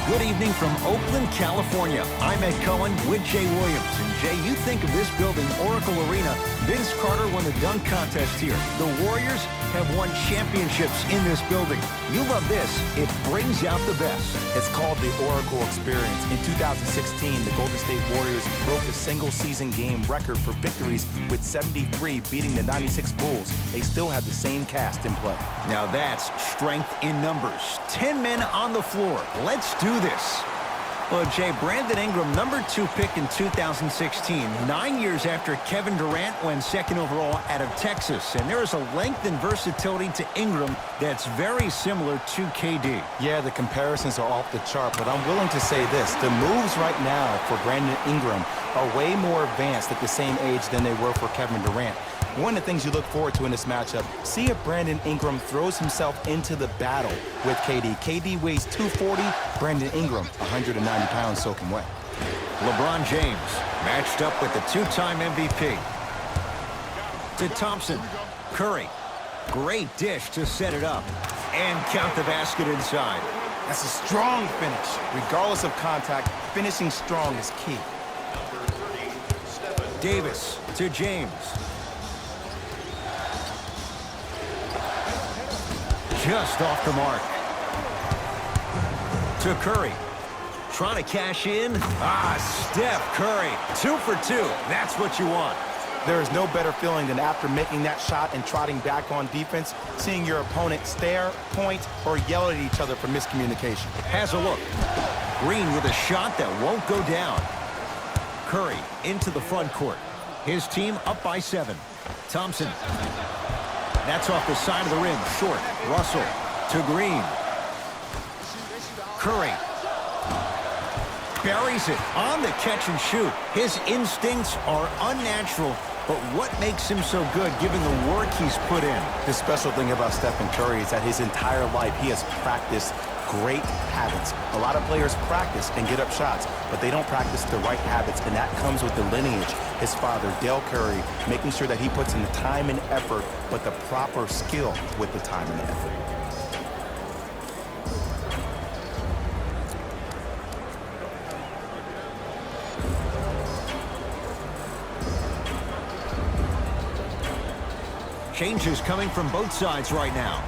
Good evening from Oakland, California. I'm Ed Cohen with Jay Williams. And Jay, you think of this building, Oracle Arena. Vince Carter won the dunk contest here. The Warriors have won championships in this building. You love this. It brings out the best. It's called the Oracle Experience. In 2016, the Golden State Warriors broke the single-season game record for victories with 73, beating the 96 Bulls. They still have the same cast in play. Now that's strength in numbers. 10 men on the floor. Let's do this. Well, Jay, Brandon Ingram, number 2 pick in 2016, 9 years after Kevin Durant went second overall out of Texas. And there is a length and versatility to Ingram that's very similar to KD. Yeah, the comparisons are off the chart, but I'm willing to say this. The moves right now for Brandon Ingram are way more advanced at the same age than they were for Kevin Durant. One of the things you look forward to in this matchup, see if Brandon Ingram throws himself into the battle with KD. KD weighs 240, Brandon Ingram 190 pounds soaking wet. LeBron James matched up with the 2-time MVP. To Thompson. Curry. Great dish to set it up. And count the basket inside. That's a strong finish. Regardless of contact, finishing strong is key. Davis to James. Just off the mark. To Curry. Trying to cash in. Steph Curry. 2 for 2. That's what you want. There is no better feeling than after making that shot and trotting back on defense, seeing your opponent stare, point, or yell at each other for miscommunication. Has a look. Green with a shot that won't go down. Curry into the front court. His team up by 7. Thompson. That's off the side of the rim. Short. Russell to Green. Curry. Buries it on the catch and shoot. His instincts are unnatural, but what makes him so good given the work he's put in? The special thing about Stephen Curry is that his entire life he has practiced great habits. A lot of players practice and get up shots, but they don't practice the right habits, and that comes with the lineage. His father, Dale Curry, making sure that he puts in the time and effort, but the proper skill with the time and effort. Changes coming from both sides right now.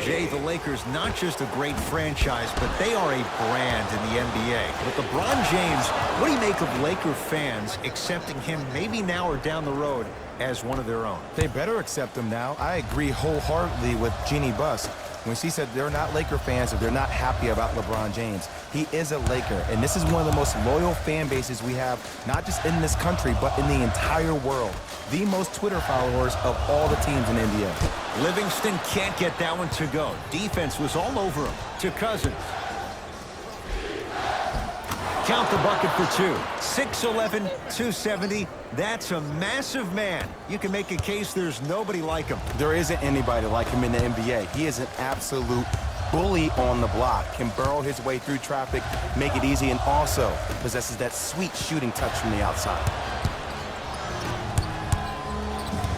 Jay, the Lakers, not just a great franchise, but they are a brand in the NBA. But LeBron James, what do you make of Laker fans accepting him maybe now or down the road as one of their own? They better accept him now. I agree wholeheartedly with Jeannie Buss when she said they're not Laker fans if they're not happy about LeBron James. He is a Laker, and this is one of the most loyal fan bases we have, not just in this country, but in the entire world. The most Twitter followers of all the teams in the NBA. Livingston can't get that one to go. Defense was all over him. To Cousins. Count the bucket for 2. 6'11", 270. That's a massive man. You can make a case there's nobody like him. There isn't anybody like him in the NBA. He is an absolute bully on the block. Can burrow his way through traffic, make it easy, and also possesses that sweet shooting touch from the outside.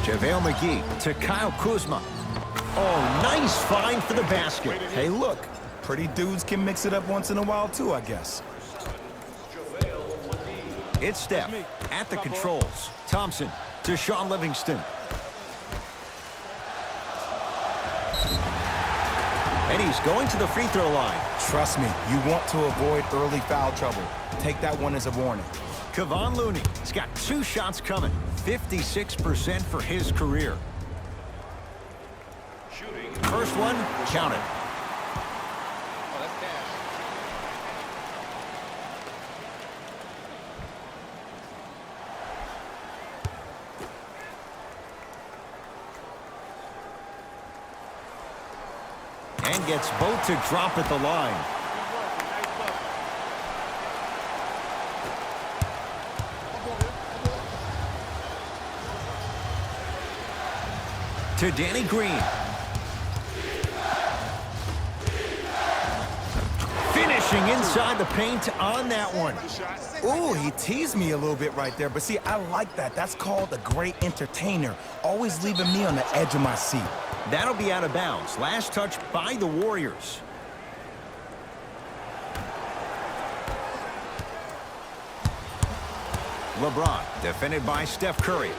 JaVale McGee to Kyle Kuzma. Oh, nice find for the basket. Hey, look, pretty dudes can mix it up once in a while too, I guess. It's Steph at the controls. Thompson to Sean Livingston. And he's going to the free throw line. Trust me, you want to avoid early foul trouble. Take that one as a warning. Kevon Looney has got 2 shots coming. 56% for his career. First one, count it. And gets both to drop at the line. To Danny Green. Finish Finishing inside the paint on that one. Ooh, he teased me a little bit right there. But see, I like that. That's called a great entertainer. Always leaving me on the edge of my seat. That'll be out of bounds. Last touch by the Warriors. LeBron, defended by Steph Curry.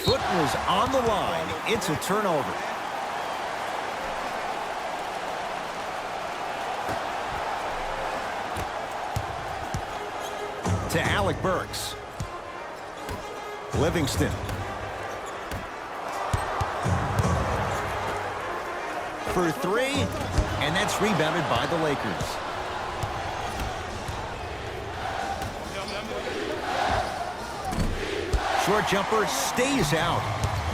Foot was on the line. It's a turnover. To Alec Burks. Livingston. For three, and that's rebounded by the Lakers. Short jumper stays out.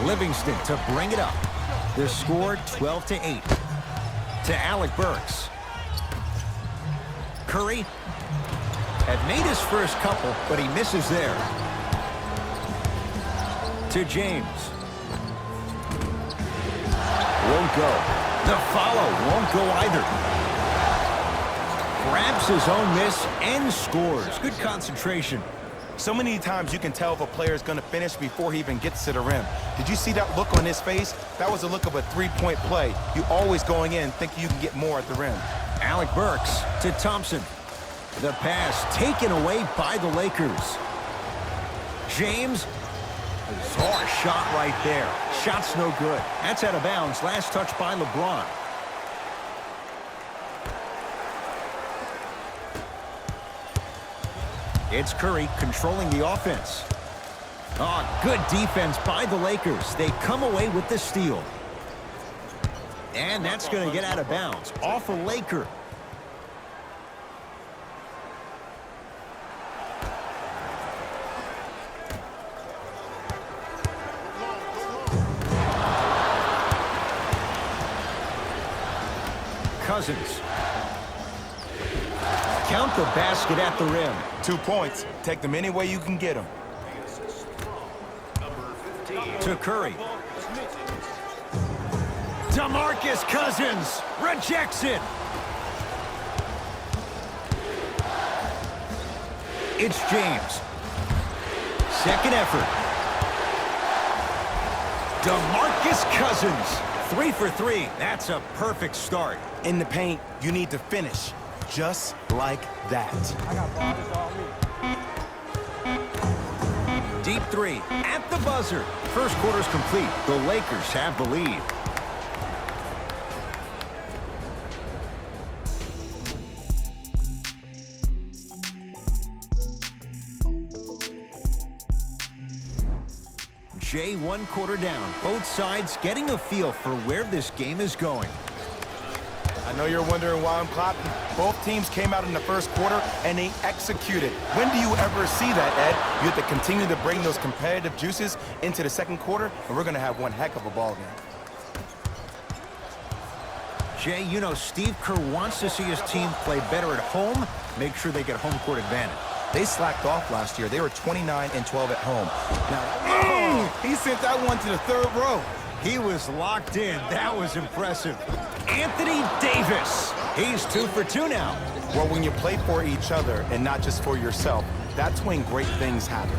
Livingston to bring it up. The score 12-8. To Alec Burks. Curry had made his first couple, but he misses there. To James. Won't go. The follow won't go either. Grabs his own miss and scores. Good concentration. So many times you can tell if a player is going to finish before he even gets to the rim. Did you see that look on his face? That was a look of a three-point play. You always going in thinking you can get more at the rim. Alec Burks to Thompson. The pass taken away by the Lakers. James. Oh, a shot right there. Shot's no good. That's out of bounds. Last touch by LeBron. It's Curry controlling the offense. Oh, good defense by the Lakers. They come away with the steal. And that's going to get out of bounds. Off a Laker. Cousins. Count the basket at the rim. 2 points. Take them any way you can get them. To Curry. DeMarcus Cousins rejects it. It's James. Second effort. DeMarcus Cousins. 3 for 3. That's a perfect start. In the paint, you need to finish. Just like that. Deep three at the buzzer. First quarter's complete. The Lakers have the lead. Jay, 1 quarter down. Both sides getting a feel for where this game is going. I know you're wondering why I'm clapping. Both teams came out in the first quarter, and they executed. When do you ever see that, Ed? You have to continue to bring those competitive juices into the second quarter, and we're going to have one heck of a ball game. Jay, you know Steve Kerr wants to see his team play better at home, make sure they get home court advantage. They slacked off last year. They were 29-12 at home. Now, he sent that one to the third row. He was locked in. That was impressive. Anthony Davis. He's 2 for 2 now. Well, when you play for each other and not just for yourself, that's when great things happen.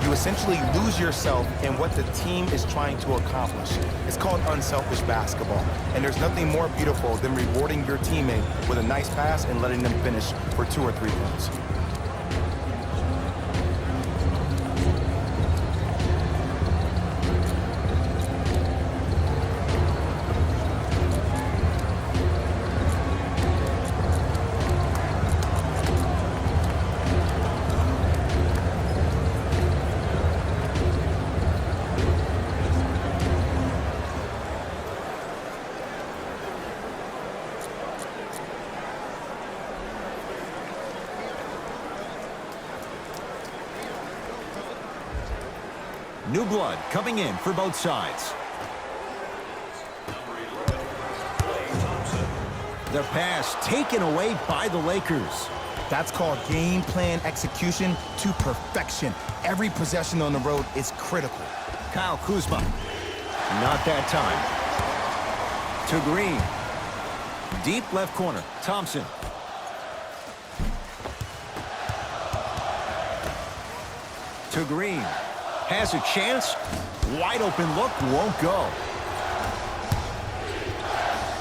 You essentially lose yourself in what the team is trying to accomplish. It's called unselfish basketball. And there's nothing more beautiful than rewarding your teammate with a nice pass and letting them finish for 2 or 3 points. New blood coming in for both sides. The pass taken away by the Lakers. That's called game plan execution to perfection. Every possession on the road is critical. Kyle Kuzma. Not that time. To Green. Deep left corner, Thompson. To Green. Has a chance. Wide open look, won't go.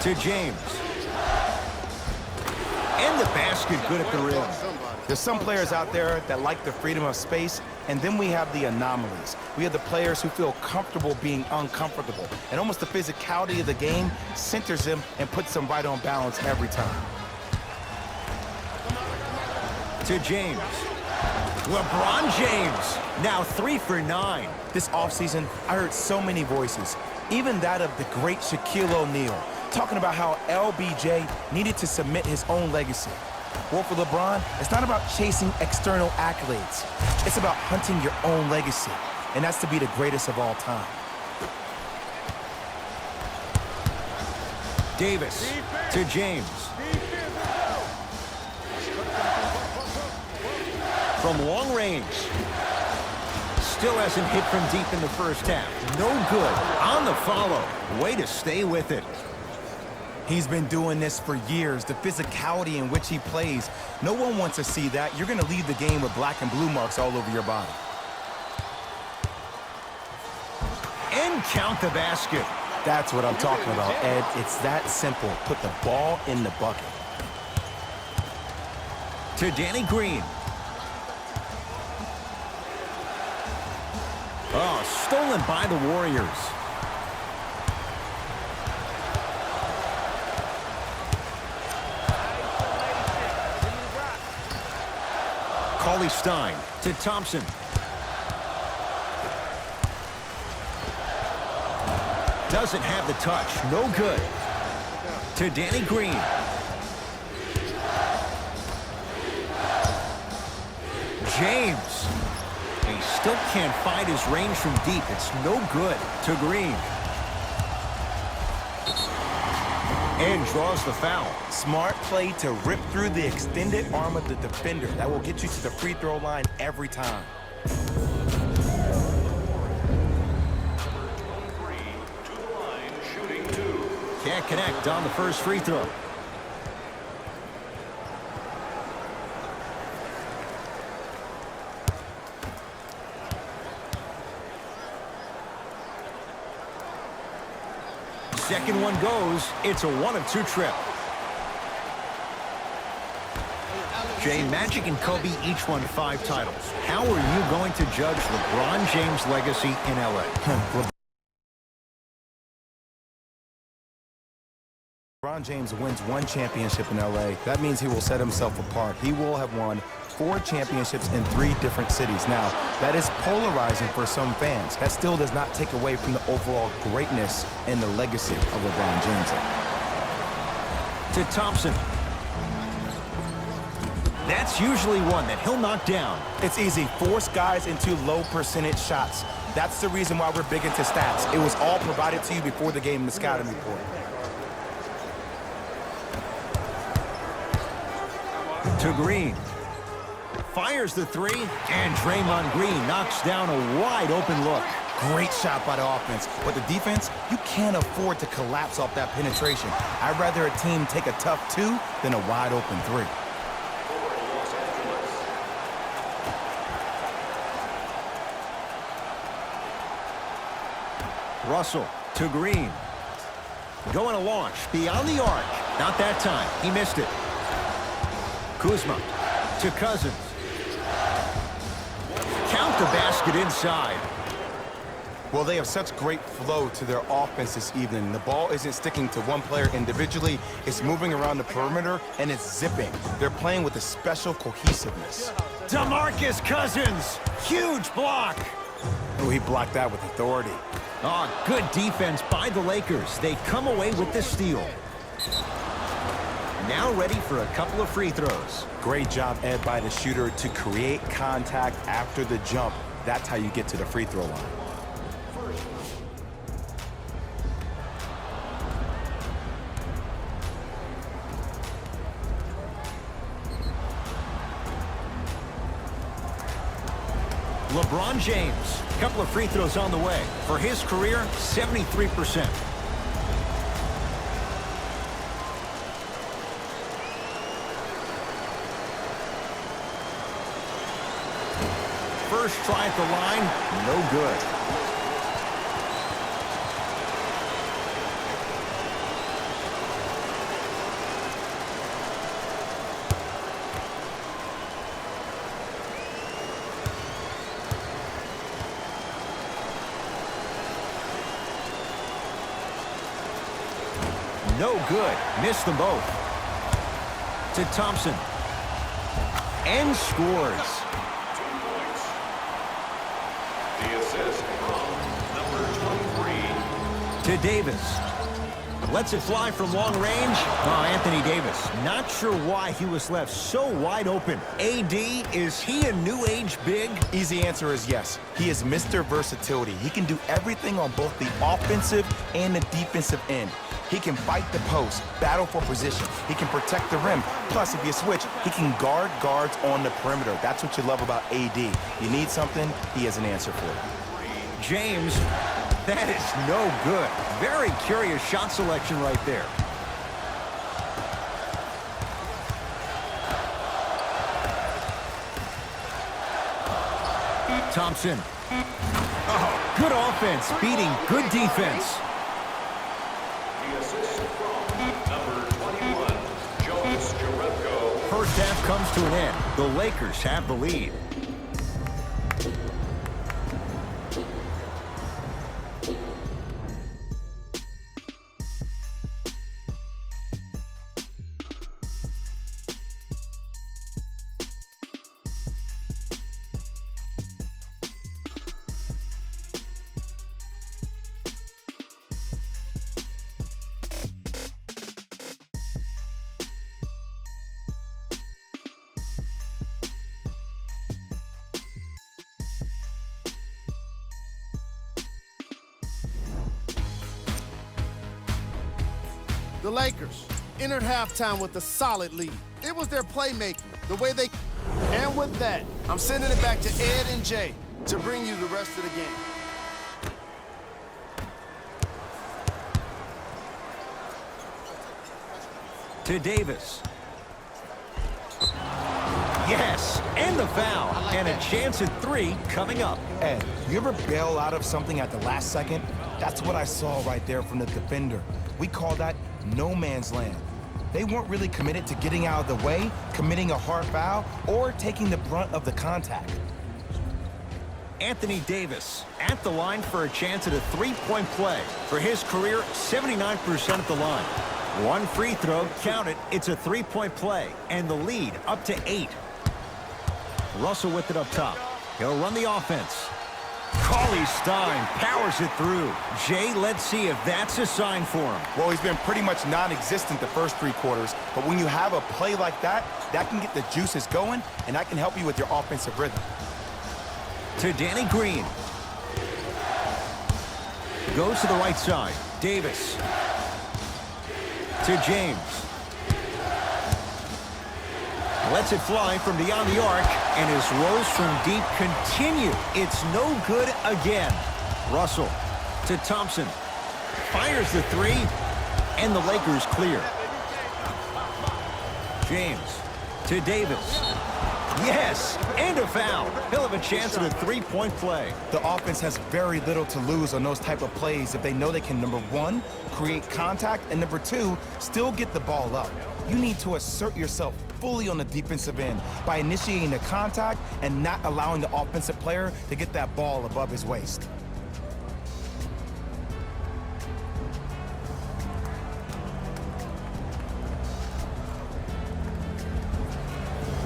To James. And the basket, good at the rim. There's some players out there that like the freedom of space, and then we have the anomalies. We have the players who feel comfortable being uncomfortable, and almost the physicality of the game centers them and puts them right on balance every time. To James. LeBron James, now 3 for 9. This offseason, I heard so many voices, even that of the great Shaquille O'Neal, talking about how LBJ needed to submit his own legacy. Well, for LeBron, it's not about chasing external accolades. It's about hunting your own legacy, and that's to be the greatest of all time. Davis to James. From long range. Still hasn't hit from deep in the first half. No good. On the follow. Way to stay with it. He's been doing this for years. The physicality in which he plays. No one wants to see that. You're going to leave the game with black and blue marks all over your body. And count the basket. That's what I'm talking about, Ed. It's that simple. Put the ball in the bucket. To Danny Green. Oh, stolen by the Warriors. Cauley Stein to Thompson. Doesn't have the touch. No good. To Danny Green. James. He still can't find his range from deep. It's no good. To Green. And draws the foul. Smart play to rip through the extended arm of the defender. That will get you to the free throw line every time. Can't connect on the first free throw. Second one goes. It's a 1-of-2 trip. Jay, Magic and Kobe each won 5 titles. How are you going to judge LeBron James' legacy in LA? LeBron James wins 1 championship in LA. That means he will set himself apart. He will have won 4 championships in 3 different cities. Now, that is polarizing for some fans. That still does not take away from the overall greatness and the legacy of LeBron James. To Thompson. That's usually one that he'll knock down. It's easy. Force guys into low percentage shots. That's the reason why we're big into stats. It was all provided to you before the game in the scouting report. To Green. Fires the 3, and Draymond Green knocks down a wide-open look. Great shot by the offense, but the defense, you can't afford to collapse off that penetration. I'd rather a team take a tough 2 than a wide-open 3. Russell to Green. Going to launch beyond the arc. Not that time. He missed it. Kuzma to Cousins. Count the basket inside. Well, they have such great flow to their offense this evening. The ball isn't sticking to one player individually. It's moving around the perimeter, and it's zipping. They're playing with a special cohesiveness. DeMarcus Cousins. Huge block. Oh, he blocked that with authority. Oh, good defense by the Lakers. They come away with the steal. Now ready for a couple of free throws. Great job, Ed, by the shooter to create contact after the jump. That's how you get to the free throw line. LeBron James, a couple of free throws on the way. For his career, 73%. first try at the line, no good. No good. Missed them both. To Thompson. And scores. 2 points. The assist from number 23. To Davis. Lets it fly from long range. Oh, Anthony Davis. Not sure why he was left so wide open. AD, is he a new age big? Easy answer is yes. He is Mr. Versatility. He can do everything on both the offensive and the defensive end. He can fight the post, battle for position. He can protect the rim. Plus, if you switch, he can guard guards on the perimeter. That's what you love about AD. You need something, he has an answer for it. James, that is no good. Very curious shot selection right there. Thompson. Oh, good offense, beating good defense. The assist from number 21, Jonas Jerebko. First half comes to an end. The Lakers have the lead. The Lakers entered halftime with a solid lead. It was their playmaking, the way they... And with that, I'm sending it back to Ed and Jay to bring you the rest of the game. To Davis. Yes, and the foul. And a chance at 3 coming up. Ed, you ever bail out of something at the last second? That's what I saw right there from the defender. We call that no man's land. They weren't really committed to getting out of the way, committing a hard foul, or taking the brunt of the contact. Anthony Davis at the line for a chance at a 3-point play. For his career, 79% at the line. One free throw, count it, it's a 3-point play, and the lead up to 8. Russell with it up top. He'll run the offense. Cauley Stein powers it through. Jay, let's see if that's a sign for him. Well, he's been pretty much non-existent the first 3 quarters, but when you have a play like that, that can get the juices going, and that can help you with your offensive rhythm. To Danny Green. Goes to the right side. Davis. To James. Lets it fly from beyond the arc, and his rolls from deep continue. It's no good again. Russell to Thompson. Fires the 3, and the Lakers clear. James to Davis. Yes, and a foul. He'll have a chance at a 3-point play. The offense has very little to lose on those type of plays if they know they can, number 1, create contact, and number 2, still get the ball up. You need to assert yourself fully on the defensive end by initiating the contact and not allowing the offensive player to get that ball above his waist.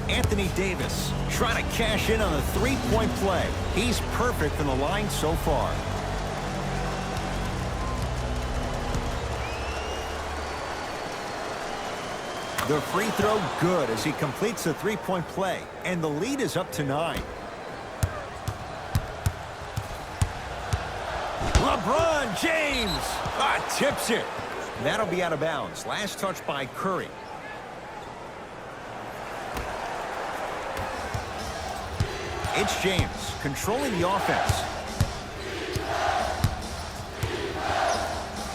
Anthony Davis trying to cash in on a 3-point play. He's perfect from the line so far. The free throw good as he completes the 3-point play, and the lead is up to 9. LeBron James tips it. That'll be out of bounds. Last touch by Curry. It's James controlling the offense.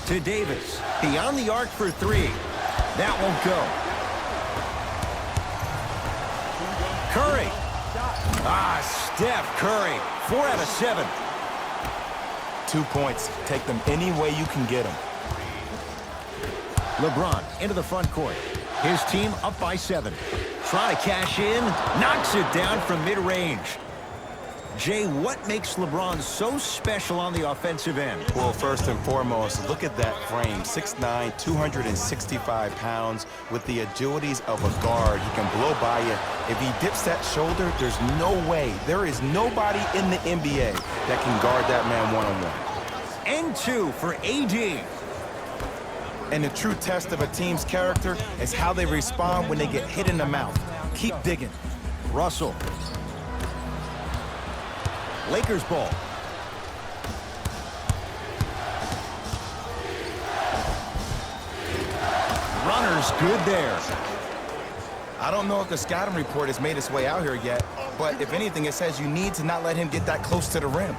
To Davis. Beyond the arc for 3. That won't go. Curry Steph Curry, 4 out of 7. 2 points. Take them any way you can get them. LeBron into the front court. His team up by 7. Trying to cash in, knocks it down from mid-range. Jay, what makes LeBron so special on the offensive end? Well, first and foremost, look at that frame. 6'9", 265 pounds with the agilities of a guard. He can blow by you. If he dips that shoulder, there's no way. There is nobody in the NBA that can guard that man one-on-one. And 2 for AD. And the true test of a team's character is how they respond when they get hit in the mouth. Keep digging. Russell. Lakers ball. Runner's good there. I don't know if the scouting report has made its way out here yet, but if anything, it says you need to not let him get that close to the rim.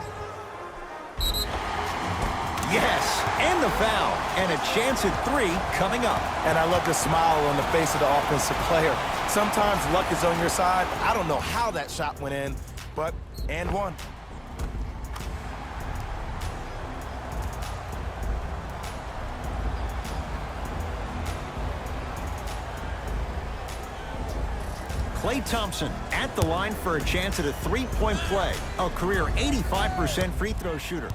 Yes, and the foul. And a chance at 3 coming up. And I love the smile on the face of the offensive player. Sometimes luck is on your side. I don't know how that shot went in, but and one. Klay Thompson at the line for a chance at a 3-point play. A career 85% free throw shooter.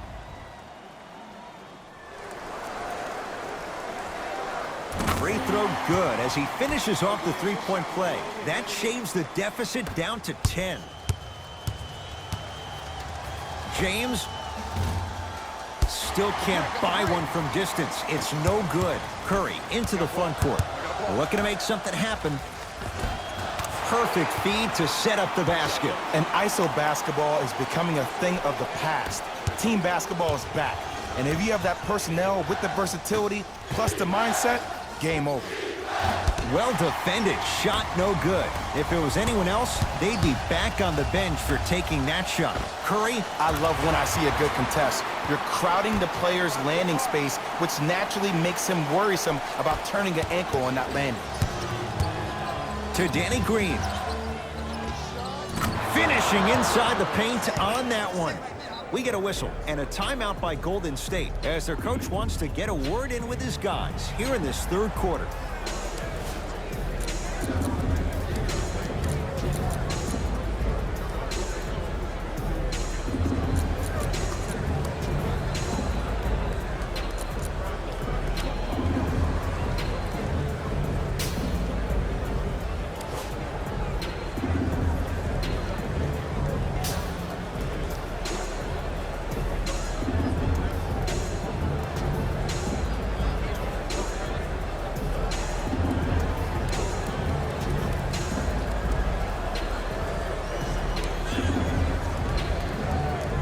Free throw good as he finishes off the 3-point play. That shaves the deficit down to 10. James still can't buy one from distance. It's no good. Curry into the front court. Looking to make something happen. Perfect feed to set up the basket. And ISO basketball is becoming a thing of the past. Team basketball is back. And if you have that personnel with the versatility plus the mindset, game over. Well defended. Shot no good. If it was anyone else, they'd be back on the bench for taking that shot. Curry. I love when I see a good contest. You're crowding the player's landing space, which naturally makes him worrisome about turning an ankle on that landing. To Danny Green. Finishing inside the paint on that one. We get a whistle and a timeout by Golden State as their coach wants to get a word in with his guys here in this 3rd quarter.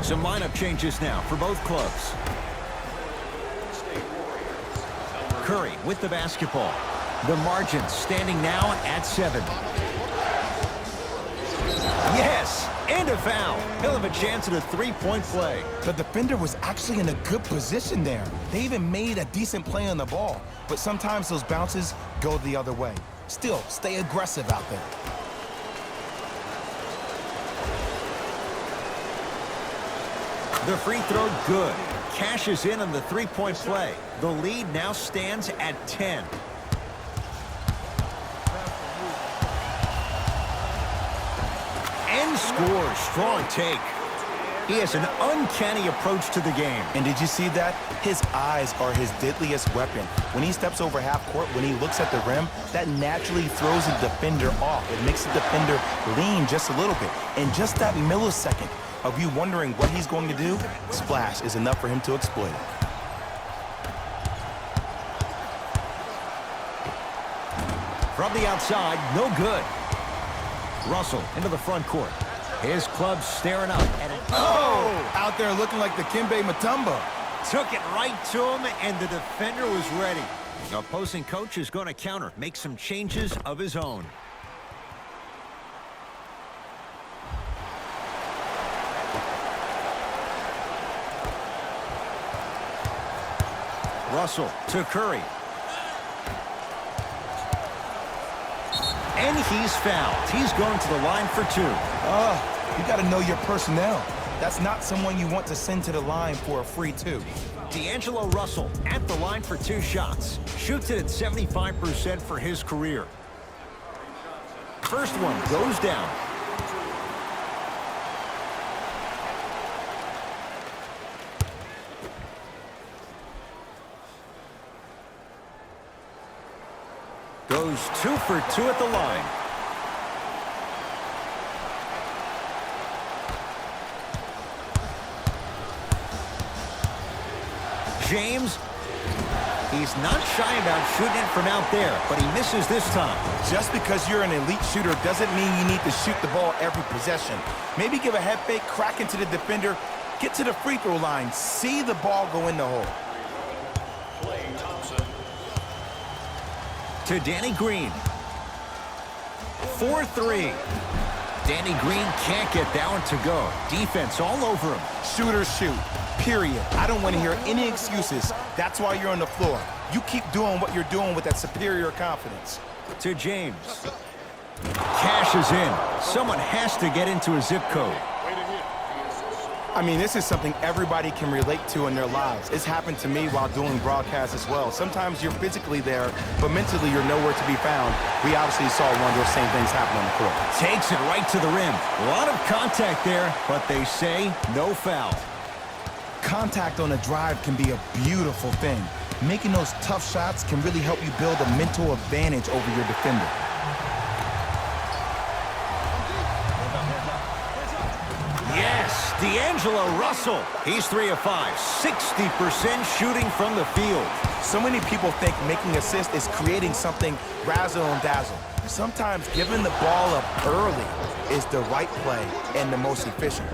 Some lineup changes now for both clubs. Curry with the basketball. The margin standing now at 7. Yes, and a foul. He'll have a chance at a 3-point play. The defender was actually in a good position there. They even made a decent play on the ball. But sometimes those bounces go the other way. Still, stay aggressive out there. The free throw good. Cashes in on the 3-point play. The lead now stands at 10. And scores. Strong take. He has an uncanny approach to the game. And did you see that? His eyes are his deadliest weapon. When he steps over half court, when he looks at the rim, that naturally throws the defender off. It makes the defender lean just a little bit. And just that millisecond of you wondering what he's going to do, splash is enough for him to exploit it. From the outside, no good. Russell into the front court. His club staring up at it. Oh! Out there looking like the Kimbe Mutombo. Took it right to him, and the defender was ready. The opposing coach is going to counter, make some changes of his own. Russell to Curry. And he's fouled. He's going to the line for 2. You got to know your personnel. That's not someone you want to send to the line for a free 2. D'Angelo Russell at the line for 2 shots. Shoots it at 75% for his career. First one goes down. Goes 2 for 2 at the line. James, he's not shy about shooting it from out there, but he misses this time. Just because you're an elite shooter doesn't mean you need to shoot the ball every possession. Maybe give a head fake, crack into the defender, get to the free throw line, see the ball go in the hole. To Danny Green. 4-3. Danny Green can't get that one to go. Defense all over him. Shooters shoot, period. I don't want to hear any excuses. That's why you're on the floor. You keep doing what you're doing with that superior confidence. To James. Cashes in. Someone has to get into a zip code. I mean, this is something everybody can relate to in their lives. It's happened to me while doing broadcasts as well. Sometimes you're physically there, but mentally you're nowhere to be found. We obviously saw one of those same things happen on the court. Takes it right to the rim. A lot of contact there, but they say no foul. Contact on a drive can be a beautiful thing. Making those tough shots can really help you build a mental advantage over your defender. Yes, D'Angelo Russell. He's 3 of 5, 60% shooting from the field. So many people think making assists is creating something razzle and dazzle. Sometimes giving the ball up early is the right play and the most efficient.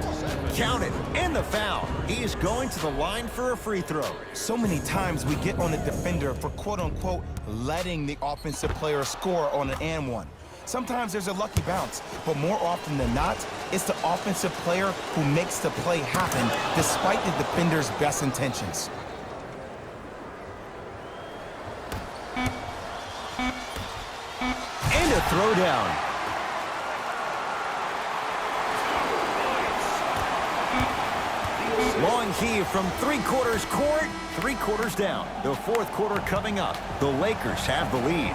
Count it, and the foul. He is going to the line for a free throw. So many times we get on the defender for quote-unquote letting the offensive player score on an and one. Sometimes there's a lucky bounce, but more often than not, it's the offensive player who makes the play happen despite the defender's best intentions. And a throwdown. Long heave from 3/4 court, 3/4 down. The 4th quarter coming up. The Lakers have the lead.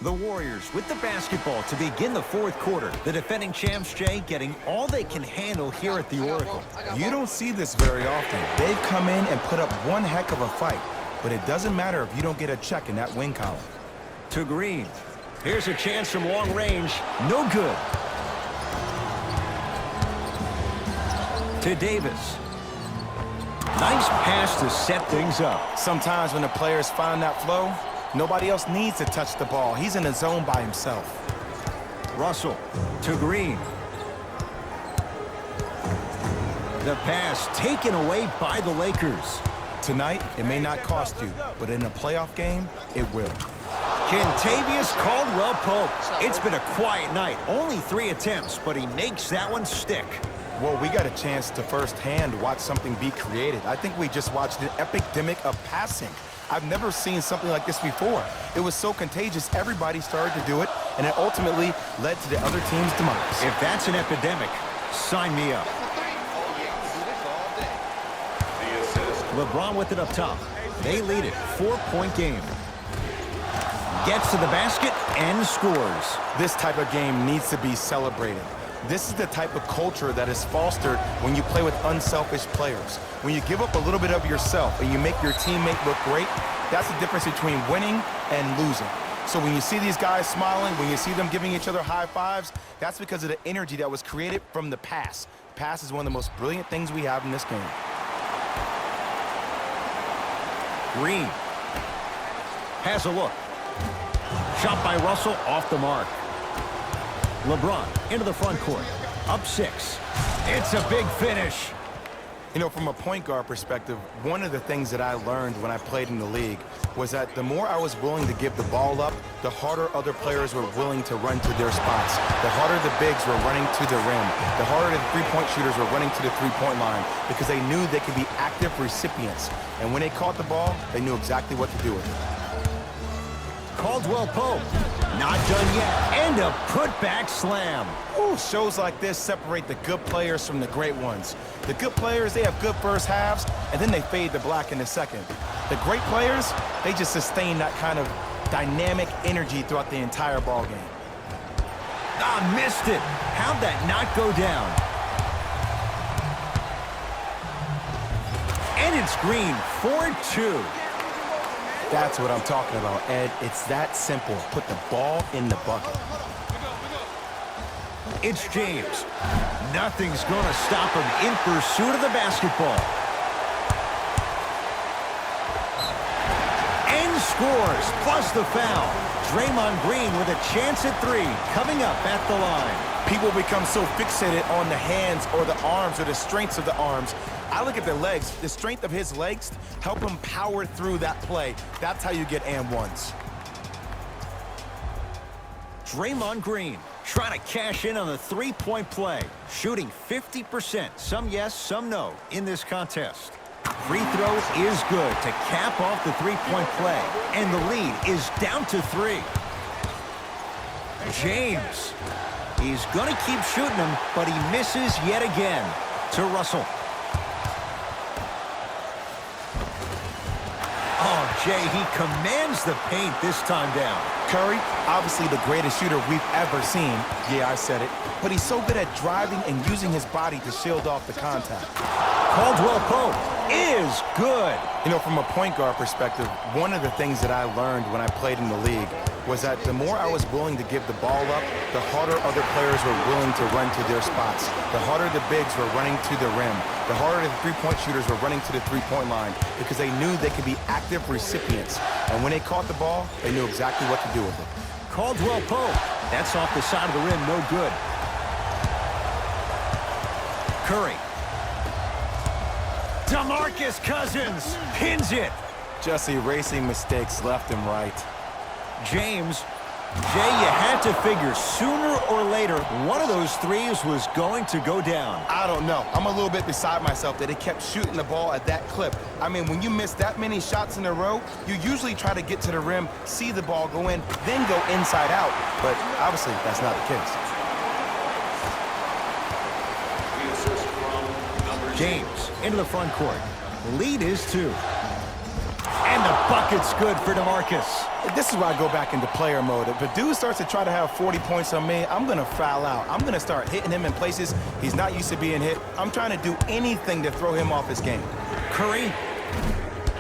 The Warriors with the basketball to begin the 4th quarter. The defending champs, Jay, getting all they can handle here at the Oracle. You don't see this very often. They've come in and put up one heck of a fight, but it doesn't matter if you don't get a check in that win column. To Green. Here's a chance from long range. No good. To Davis. Nice pass to set things up. Sometimes when the players find that flow, nobody else needs to touch the ball. He's in the zone by himself. Russell to Green. The pass taken away by the Lakers. Tonight, it may not cost you, but in a playoff game, it will. Kentavious Caldwell-Pope. It's been a quiet night. Only 3 attempts, but he makes that one stick. Well, we got a chance to firsthand watch something be created. I think we just watched an epidemic of passing. I've never seen something like this before. It was so contagious, everybody started to do it, and it ultimately led to the other team's demise. If that's an epidemic, sign me up. LeBron with it up top. They lead it. 4-point game. Gets to the basket and scores. This type of game needs to be celebrated. This is the type of culture that is fostered when you play with unselfish players. When you give up a little bit of yourself and you make your teammate look great, that's the difference between winning and losing. So when you see these guys smiling, when you see them giving each other high fives, that's because of the energy that was created from the pass. Pass is one of the most brilliant things we have in this game. Green has a look. Shot by Russell off the mark. LeBron into the front court. Up 6. It's a big finish. You know, from a point guard perspective, one of the things that I learned when I played in the league was that the more I was willing to give the ball up, the harder other players were willing to run to their spots. The harder the bigs were running to the rim. The harder the three-point shooters were running to the three-point line because they knew they could be active recipients. And when they caught the ball, they knew exactly what to do with it. Caldwell Pope. Not done yet. And a putback slam. Ooh, shows like this separate the good players from the great ones. The good players, they have good first halves, and then they fade to black in the second. The great players, they just sustain that kind of dynamic energy throughout the entire ball game. Ah, missed it. How'd that not go down? And it's Green, 4-2. That's what I'm talking about, Ed. It's that simple. Put the ball in the bucket. It's James. Nothing's going to stop him in pursuit of the basketball. And scores, plus the foul. Draymond Green with a chance at 3 coming up at the line. People become so fixated on the hands or the arms or the strengths of the arms. I look at the legs. The strength of his legs help him power through that play. That's how you get and ones. Draymond Green trying to cash in on the three-point play. Shooting 50%. Some yes, some no in this contest. Free throw is good to cap off the three-point play. And the lead is down to 3. James. He's going to keep shooting them, but he misses yet again. To Russell. Oh, Jay, he commands the paint this time down. Curry, obviously the greatest shooter we've ever seen. Yeah, I said it. But he's so good at driving and using his body to shield off the contact. Caldwell Pope is good. You know, from a point guard perspective, one of the things that I learned when I played in the league was that the more I was willing to give the ball up, the harder other players were willing to run to their spots. The harder the bigs were running to the rim. The harder the three-point shooters were running to the three-point line because they knew they could be active recipients. And when they caught the ball, they knew exactly what to do with it. Caldwell Pope. That's off the side of the rim, no good. Curry. DeMarcus Cousins pins it. Just erasing mistakes left and right. James. Jay, you had to figure sooner or later one of those threes was going to go down. I don't know. I'm a little bit beside myself that he kept shooting the ball at that clip. I mean, when you miss that many shots in a row, you usually try to get to the rim, see the ball go in, then go inside out. But obviously, that's not the case. The assist from number James into the front court. Lead is 2. And the bucket's good for DeMarcus. This is where I go back into player mode. If a dude starts to try to have 40 points on me, I'm going to foul out. I'm going to start hitting him in places he's not used to being hit. I'm trying to do anything to throw him off his game. Curry.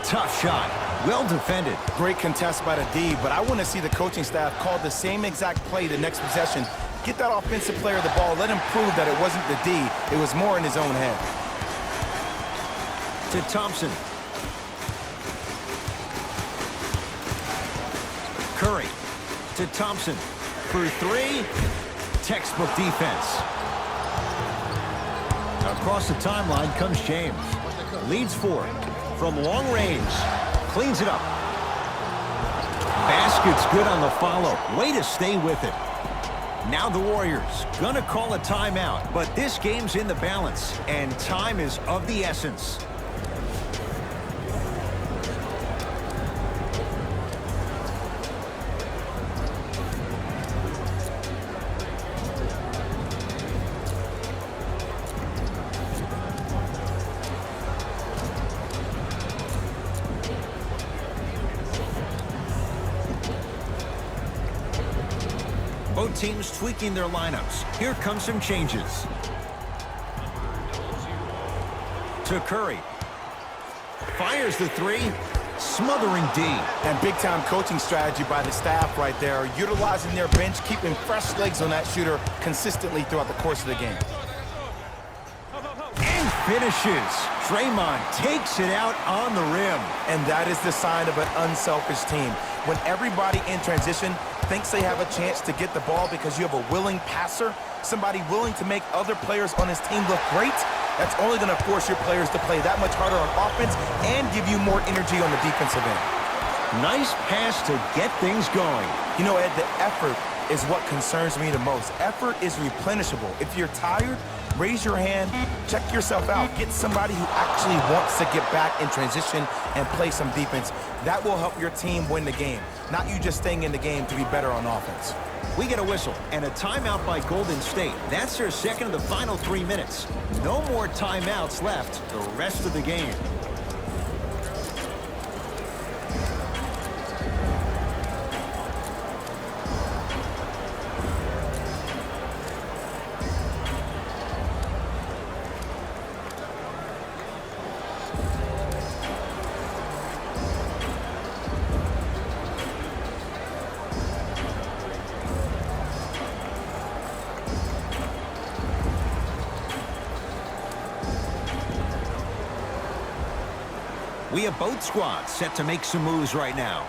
Tough shot. Well defended. Great contest by the D, but I want to see the coaching staff call the same exact play the next possession. Get that offensive player the ball. Let him prove that it wasn't the D. It was more in his own head. To Thompson. Curry to Thompson for 3. Textbook defense. Across the timeline comes James. Leads 4 from long range. Cleans it up. Basket's good on the follow. Way to stay with it. Now the Warriors gonna call a timeout, but this game's in the balance, and time is of the essence. Both teams tweaking their lineups. Here come some changes. To Curry. Fires the 3. Smothering D. And big-time coaching strategy by the staff right there, utilizing their bench, keeping fresh legs on that shooter consistently throughout the course of the game. And finishes. Draymond takes it out on the rim. And that is the sign of an unselfish team. When everybody in transition thinks they have a chance to get the ball because you have a willing passer, somebody willing to make other players on his team look great, that's only going to force your players to play that much harder on offense and give you more energy on the defensive end. Nice pass to get things going. You know, Ed, the effort is what concerns me the most. Effort is replenishable. If you're tired, raise your hand, check yourself out. Get somebody who actually wants to get back in transition and play some defense. That will help your team win the game, not you just staying in the game to be better on offense. We get a whistle and a timeout by Golden State. That's their second of the final 3 minutes. No more timeouts left the rest of the game. We have both squads set to make some moves right now.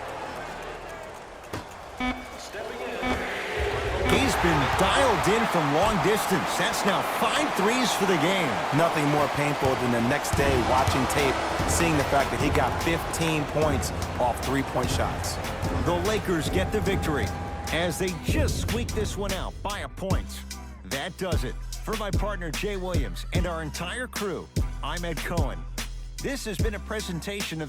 He's been dialed in from long distance. That's now 5 threes for the game. Nothing more painful than the next day watching tape, seeing the fact that he got 15 points off three-point shots. The Lakers get the victory as they just squeak this one out by a point. That does it. For my partner Jay Williams and our entire crew, I'm Ed Cohen. This has been a presentation of